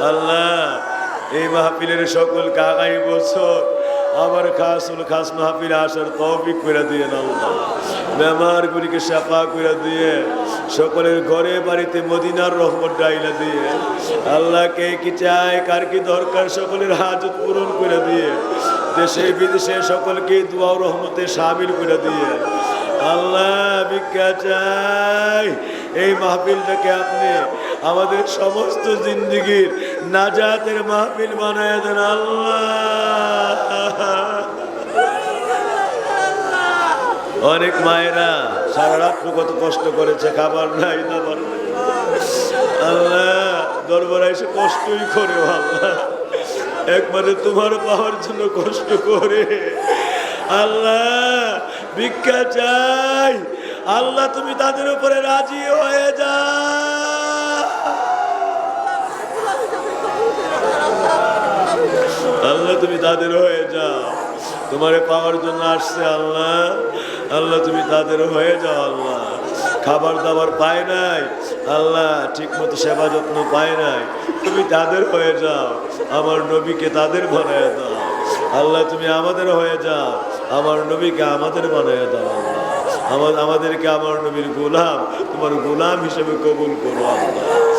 আল্লাহ এই মাহফিলের সকলকে আগামী বছর আবার খাস মাহফিলে আসার তৌফিক করে দিয়ে আল্লাহ, বেমারগুলিকে শাফা করে দিয়ে সকলের ঘরে বাড়িতে মদিনার রহমত ডাইলা দিয়ে আল্লাহ কে কি চায় কার কি দরকার সকলের হাজত পূরণ করে দিয়ে দেশে বিদেশে সকলকে দোয়া ও রহমতে শামিল করে দিয়ে আল্লাহ ভিক্ষা চাই এই মাহফিলটাকে আপনি আমাদের সমস্ত জিন্দগির নাজাতের মাহফিল বানায় দেন আল্লাহ। অনেক মায়েরা সারা রাত্র কত কষ্ট করেছে, খাবার নাই দাবার নাই, আল্লাহ দরবারে এসে কষ্টই করে আল্লাহ, একবারে তোমার পাওয়ার জন্য কষ্ট করে আল্লাহ ভিক্ষা চাই আল্লাহ, তুমি তাদের উপরে রাজি হয়ে যাও আল্লাহ, তুমি তাদের হয়ে যাও, তোমারে পাওয়ার জন্য আসছে আল্লাহ, আল্লাহ তুমি তাদের হয়ে যাও আল্লাহ, খাবার দাবার পায় নাই আল্লাহ, ঠিক মতো সেবা যত্ন পায় নাই, তুমি তাদের হয়ে যাও, আমার নবীকে তাদের বানায় দাও আল্লাহ, তুমি আমাদের হয়ে যাও, আমার নবীকে আমাদের বানায় দাও আল্লাহ, আমাদেরকে আমার নবীর গোলাম তোমার গোলাম হিসেবে কবুল করো আল্লাহ।